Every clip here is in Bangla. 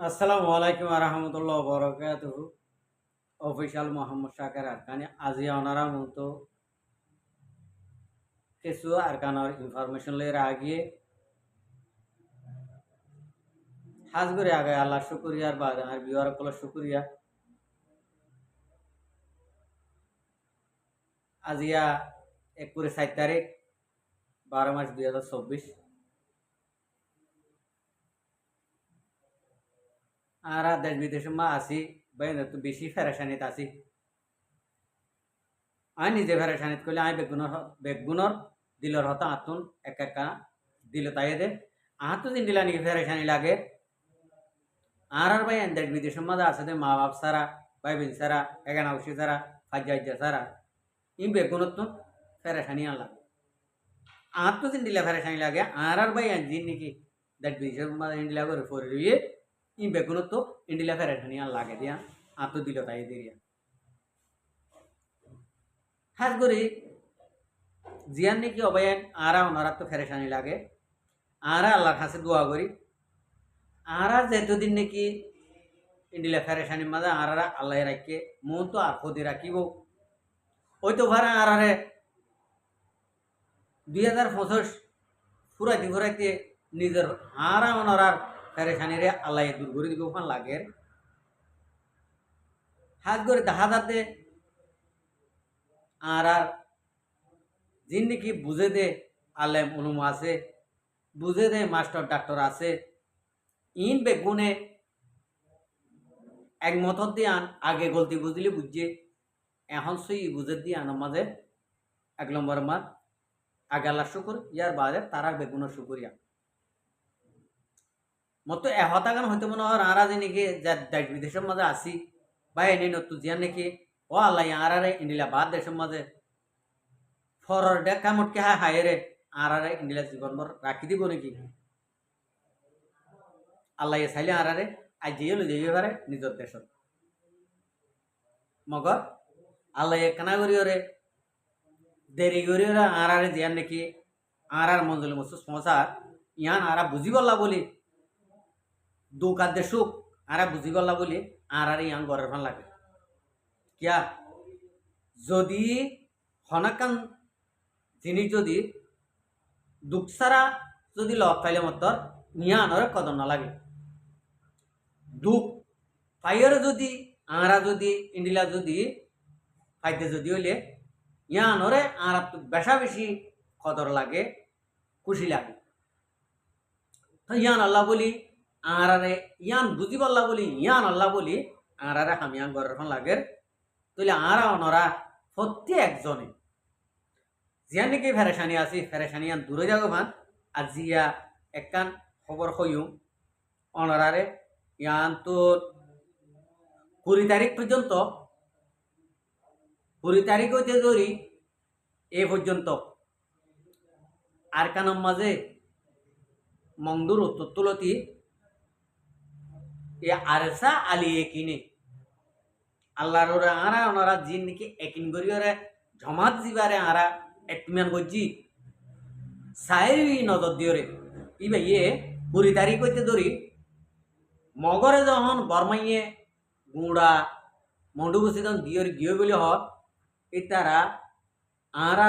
আসসালামু আলাইকুম রহমতুল্লাহ বরকাতুহ অফিসিয়াল মোহাম্মদ শাকের আরকানি আজি ওনারা মতো কিছু আরকানোর ইনফরমেশন লের আগিয়ে হাজ করে আগে আল্লাহ শুকুরিয়ার বাদ আর বিওয়ার কল শুকুরিয়া আজিয়া 1 তারিখ 12 মাস 2024 আর দেশ বিদেশ মা আছি বাইন তো বেশি ফেরেশানিত আছি আমি নিজে ফেরেশানিত করলে আমি বেগুনর দিলর হতা আতুন এক একা দিল তাই দে আহাতো দিন দিলা নাকি ফেরেশানি লাগে আর ভাই দেশ বিদেশের মধ্যে আছে মা বাপ সারা ভাই বোন সারা এগান আউসি সারা ফাজ্জা সারা ই বেগুনত তো ফেরেশানি আনলা আর তো দিন দিলা ফেরেশানি লাগে আর ভাই দিন নাকি দেশ বিদেশের মধ্যে ইন্ডিলা করে ফরে রইয়ে ই বেগুনত তো ইন্ডিলা ফেরেশানি আন লাগে দিয়া আর তো দিল তাই দিয়া খাস করে জিয়ান নাকি অবায়ান আরা ওনারা তো ফেরেশানি লাগে আরা আল্লাহর কাছে দোয়া করি আরা যেতদিন নাকি ইন্ডিলা ফেরেশানির মাঝে আরারা আল্লাহ রাখকে মন তো আর খদি রাখিব ওই তো ভাড়া আরারে 2025 ফুরাইতে নিজের আরা ওনারার ফেরেশানিরে আল্লাহ দূর করে দিব ওখান লাগে হাত করে দেখা যাতে আর যিন নাকি বুঝে দে আলেম উলুম আছে বুঝে দে মাস্টার ডাক্তার আছে ইন বেগুনে এক মতত দিয়ে আন আগে গলতি বুঝলি বুঝছে এখন সেই বুঝে দিয়ে আনার মাঝে 1 নম্বর মার আগে আল্লাহ শুকুর ইয়ার বাদে তারার বেগুনের শুকুরিয়া মতো এহতাগান হইতে মনে হয় আরা যে নাকি দেশ বিদেশের মাঝে আসি বা এনে নতু জিয়ান নাকি ও আল্লাহ আরারে ইন্ডিলা বাদ দেশের মাঝে ফরর ডেকা মোটকে হায়রে আরারে ইন্ডিলা জীবনভর রাখি দিব নাকি আল্লাহ চাইলে আরারে আজ যেয়ে যাইবে পারে নিজের দেশত মগর আল্লাহ কানা করি ওরে দেরি করি ওরা আরারে জিয়ান নাকি আরার মঞ্জুল মসু সংসার ইয়ান আরা বুঝি বললা বলি দুকার সুখ আরা বুঝি বললা বলি আরারে ইয়ান গড়ের ফান লাগে কিয়া যদি হনাকান জিনিস যদি দুঃখ সারা যদি লভ পাইলে মতর ইয়ানরে কদর না লাগে দুঃখ পাইরে যদি আরা যদি ইন্ডিলা যদি পাইতে যদি হইলে ইয়ানরে আর বেশা বেশি কদর লাগে খুশি লাগে তো ইয়ান আল্লাহ বলি আরারে ইয়ান বুঝি পাল্লা বলি ইয়ান আল্লাহ বলি আরারে হামিয়ান ঘরের ফোন লাগে তাহলে আরা অনরা প্রত্যেকজনে জিয়া নাকি ফেরেশানি আছি ফেরেশানি আন দূরে যাবো ভান আর জিয়া একখান খবর হইও অনরারে ইয়ান তো 20 তারিখ পর্যন্ত 20 তারিখ হইতে ধরি এ পর্যন্ত আর কানাম মাঝে মংদুর উত্তরতুলতি এ আরসা আলিয়ে কিনে আল্লাহর ওরা আরা ওনারা জিন নাকি একিন করি ওরা জমাত জিবারে আরা একটিমান করছি সাইরি নজর দিওরে ই ভাইয়ে 20 তারিখ হইতে ধরি মগরে যখন বরমাইয়ে গুঁড়া মন্ডুবসি যখন দিওর গিয়ে বলে হত এই তারা আর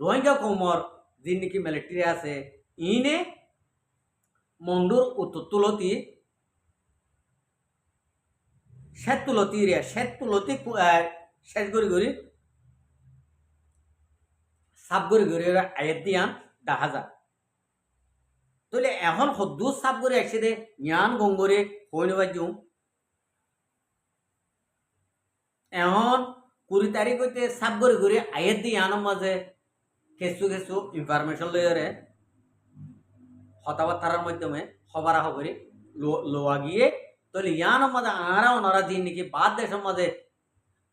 রোহিঙ্গা কোমর যিনি নাকি মিলিটারি আছে ইনে মন্ডুর উত্তর তুলতি শ্বেত তুলতি শেষ করি সাপ করি আয়ের দিয়ান দেখা যায় তাহলে এখন সদ্দু সাপ করে একসাথে জ্ঞান গঙ্গরে হইনে বাজুম এখন 20 তারিখ হইতে সাপ করে আয়ের দিয়ে আনার মাঝে কিছু ইনফরমেশন লইরে কথাবার্তার মাধ্যমে খবরা খবরি লোয়া গিয়ে তাহলে ইয়ানোর মাঝে আরা ওনারা দিন নাকি বাদ দেশের মাঝে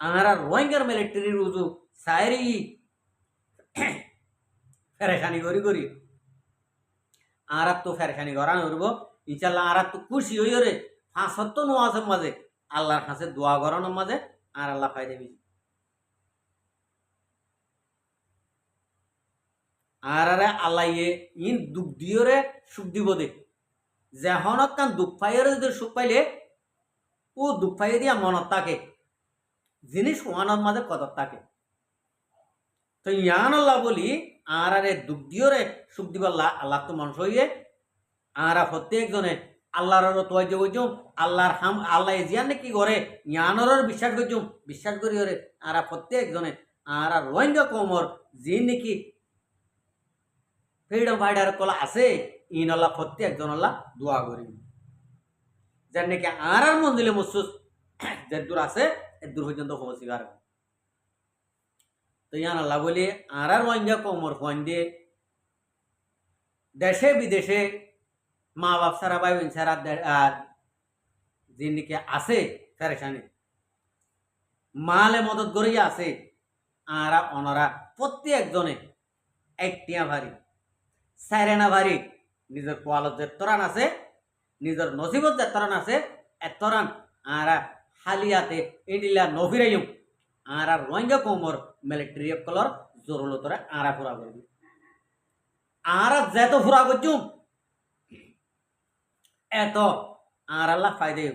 আরা রোহিঙ্গার মিলিটারি রুজু সাইরি ফেরেখানি করি আর তো ফেরেখানি করানো করব ইনশাল্লাহ আর তো খুশি হইরে 5 নোয়াজের মাঝে আল্লাহর কাছে দোয়া করানোর মাঝে আর আল্লাহ পাই দেবি আর আল্লাহ ইন দুঃখ দিওরে সুখ দিব দে যে হনত কান দুঃখ পাইয়ের যদি সুখ পাইলে ও দুঃখ পাইয়ে দিয়া মনত থাকে জিনিস ওয়ানোর মাঝে কদর থাকে। তো ইয়ান আল্লাহ বলি আর আরে দুঃখ দিওরে সুখ দিব আল্লাহ তো মানুষ হইয়ে আরা প্রত্যেকজনে আল্লাহর তোয়াজ্য করছুম আল্লাহর আল্লাহ জিয়ান কি করে ইয়ানোর বিশ্বাস করছুম বিশ্বাস করি ওরে আরা প্রত্যেকজনে আর রোহিঙ্গা কমর যে নাকি ফ্রিডম ফাইটার কলা আছে ইন আল্লাহ প্রত্যেকজন আল্লাহ দোয়া করি যার নাকি আর মন্দিরে মসুস যে দূর আছে এর দূর পর্যন্ত পৌঁছিবার। তো ইয়ান আল্লাহ বলি আর রোহিঙ্গা কমর ফোন দিয়ে দেশে বিদেশে মা বাপ সারা ভাই বোন সারা যে নাকি আছে ফেরেশানি মালে মদত করিয়া আছে আর অনরা প্রত্যেকজনে একটিয়া ভারী সাইরেনা ভারী নিজের পোয়ালত যে তরান আছে নিজের নসিবত যে তরান আছে এতরান আর হালিয়াতে ইন্ডিলা নভিরাইম আর রোহিঙ্গা কোমর মিলিটারি কলর জরুরতরে আরা ফুরা করবি আর যেত ফুরা করছুম এত আর আল্লাহ ফায়দে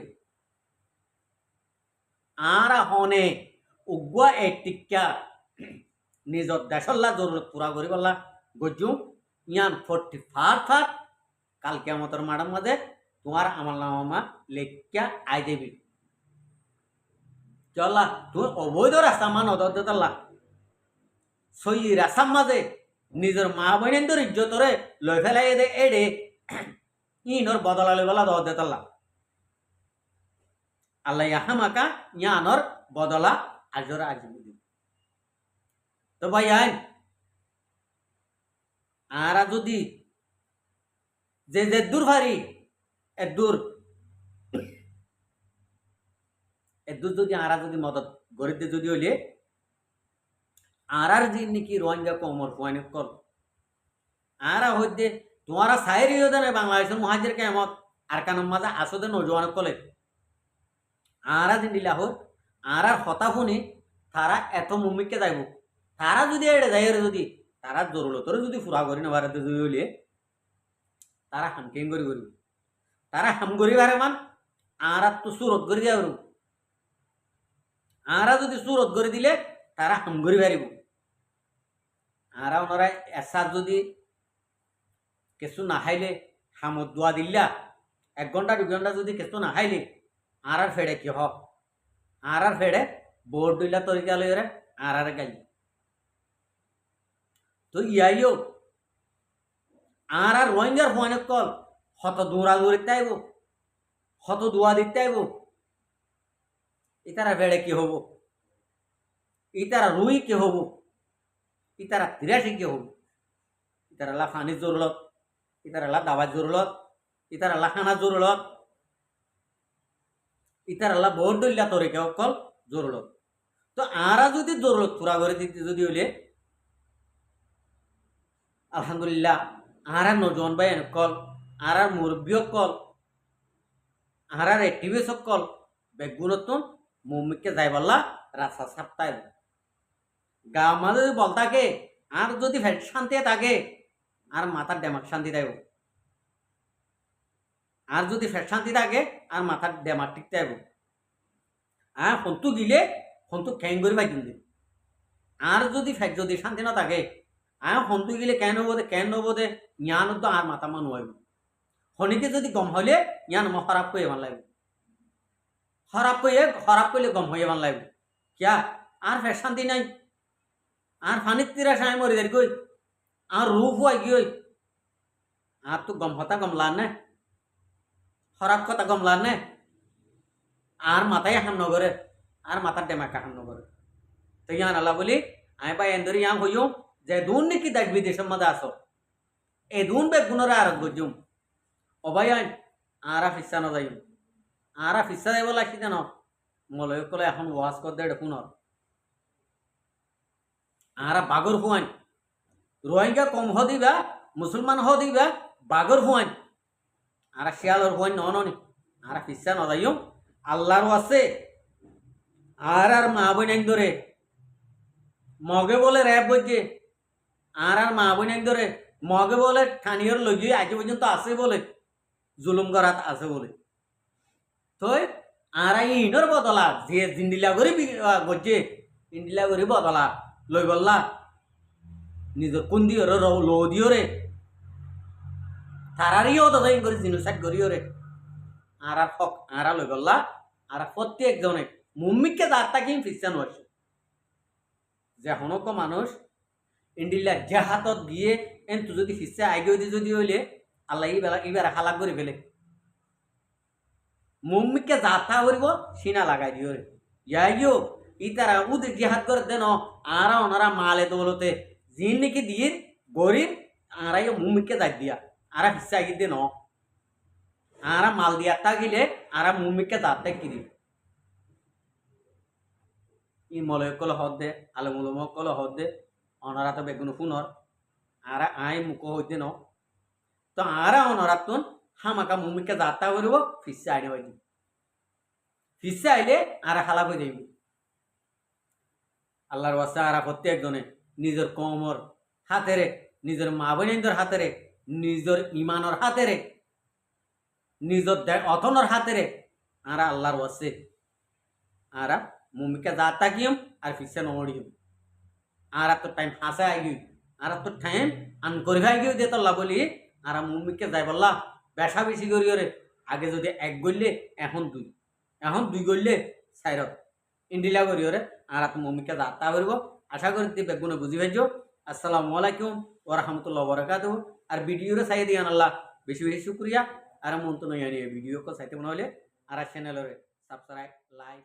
আর হনে উগুয়া এ টিকা নিজর দেশল্লা জরুরত পুরা করি বললা গজুম ইয়ান 45 কাল কেমতর মাডার মাঝে তোমার আমার নামা লেখিয়া আই দেবি চল্লা তোর অবৈধ রাস্তা মান অদল্লা সই রাস্তার মাঝে নিজের মা বোনের ইজ্জতরে লই ফেলাই দে এডে ইনর বদলা লই বলা দল্লা আল্লাহ ইয়াহামাকা ইয়ানর বদলা আজরা আজমি। তো ভাই আইন আর যদি যে যে দূর ভারি এদূর যদি আরা যদি মদত গরিবদের যদি হইলে আর যে নাকি রোহিঙ্গা কমর ফুয়ানি কর আরা হইতে তোমারা সাইরি দেন বাংলাদেশের মহাজের কেমত আর কানুন মাজা আসতে নজওয়ান কলে আরা যে দিলা হোক আর হতা শুনি তারা এত মুমিককে যাইব তারা যদি এড়ে যাই যদি তারা জরুরতরে যদি ফুরা করি না ভারতে যদি হইলে তারা হামকেন করি করি তারা হাম করি বারে মান আর তো সুরত করে দিয়া আর যদি সুরত করে দিলে তারা হাম করি পারিব আর ওনারা এসা যদি কিছু না খাইলে হামত দোয়া দিল্লা 1 ঘন্টা 2 ঘন্টা যদি কিছু না খাইলে আর ফেড়ে কি হোক আর ফেড়ে বোর্ড দিলা তরিকা লইরে আর গাই তো ইয়াইও আর রোহিঙ্গার ফোনে কল হত দৌড়া দৌড়িতে আইব হত দোয়া দিতে আইব ইতারা ফেড়ে কি হব ইতারা রুই কি হব ইতারা তিরাশি কি হব ইতারা লা ফানির জরুরত ইতারা লা দাবার জরুরত ইতারা লা খানার জরুরত ইতারা লা বহুত দলিয়া তরিকা কল জরুরত। তো আরা যদি জরুরত পুরা করে দিতে যদি হইলে আলহামদুলিল্লাহ আর নজন ভাই কল আর মুরব্বী কল আর এক্টিভিস কল বেগুনতন মুমিককে যাই বললা রাস্তা সাপ্তাহ গা মাঝে যদি বল থাকে আর যদি ফেট শান্তি থাকে আর মাথার ডেমাক শান্তি দেব আর যদি ফেট শান্তি থাকে আর মাথার ডেমাক ঠিক দেব আর হন্তু গিলে হন্তু খ্যাং করে বাই দিন আর যদি ফেট যদি শান্তি না থাকে আর হন্তু গিলে কেন বোধে জ্ঞান তো আর মাথা মান হইব হনিকে যদি গম হইলে জ্ঞান মা খারাপ করে ভাল লাগবে খারাপ করলে গম হয়ে ভাল লাগবে কিয়া আর ফেট শান্তি নাই আর ফানির তিরা সাই মরি দেরি কই আর রূপ হয় কি ওই আর তো গম হতা গমলার নে খারাপ কথা গমলার নে আর মাথায় হাম নগরে আর মাথার ডেমাকা হাম নগরে। তো ইয়ান আল্লাহ বলি আমি পাই এন্দরি ইয়াং হইও যে দুন নাকি দেশ বিদেশের মধ্যে আসো এ দুন বে গুণরা আর বুঝুম অবাই আইন আরা ফিসা না যাইম আরা ফিসা যাইব লাগছি কেন মলয় কলে এখন ওয়াজ কর দে দেখুন আরা বাগর হুয়ান রোহিঙ্গা কম হ দিবা মুসলমান হ দিবা বাগর হুয়ান আরা শিয়ালর হুয়ান ননি আরা ফিসা না যাইও আল্লাহর আছে আর মা বোন ধরে মগে বলে র্যাব বলছে আর মা বোন ধরে মগে বলে ঠানিয়র লইয়ে আজ পর্যন্ত আছে বলে জুলুম করাত আছে বলে তই আর ইনর বদলা যে জিন্দিলা করে গজ্জে ইন্দিলা করে বদলা লই বললা নিজের কোন দিও রে লো দিও রে তারারিও দাদা করে জিনিসাইড করিও রে আর হক আর লই বললা আর প্রত্যেকজনে মুম্মিকে দাঁড়টা কিন ফিসানো আছে যে হনক মানুষ ইন্ডিলা যে হাতত গিয়ে এন তু যদি ফিসা আগে যদি হইলে আল্লাহ এইবার হালাক করে ফেলে মুম্মিকে যাতা করিব সিনা লাগাই দিও রে ইয়াইও ইতারা উদের জিহাদ করে দেন আরা ওনারা মালে দৌলতে জিন নাকি দিয়ে গরিব আরাই মুম্মিকে যাই দিয়া আরা ফিসা আগে দেন আরা মাল দিয়া তাকিলে আরা মুম্মিকে যাতে কিনি ই মলয় কল হদ দে আলমুলম কল হদ দে অনারা তো বেগুন ফুনর আরা আই মুখ হইতে ন তো আরা অনারা তুন হামাকা মুমিকে যাত্রা করব ফিসে আইনে হইনি ফিসে আইলে আরা খালা হয়ে যাইব আল্লাহর ওয়াস্তে আরা প্রত্যেকজনে নিজের কমর হাতেরে নিজের মা বোনেদের হাতেরে নিজের ইমানর হাতেরে নিজের অথনর হাতেরে আরা আল্লাহর ওয়াস্তে আরা মুমিকে যাত্রা কিয়ম আর ফিসে নড়িম আর তো টাইম হাসে আইগি আর তো টাইম আন করি আইগি দে তোল্লা বলি আর মুমিকে যাই বললা বেশা বেশি করি রে আগে যদি এক গড়লে এখন দুই গড়লে সাইরত ইন্ডিলা করি রে আর তো মুমিকে যাত্রা করব আশা করি তুই বেগুনে বুঝি পাইছ আসসালামু আলাইকুম ওয়া রাহমাতুল্লাহি ওয়া বারাকাতুহু আর ভিডিওরে চাই দিয়ান আল্লাহ বেশি বেশি শুকরিয়া আর মন তো নয় ভিডিও কো চাইতে মনে হলে আর চ্যানেলরে সাবস্ক্রাইব লাইক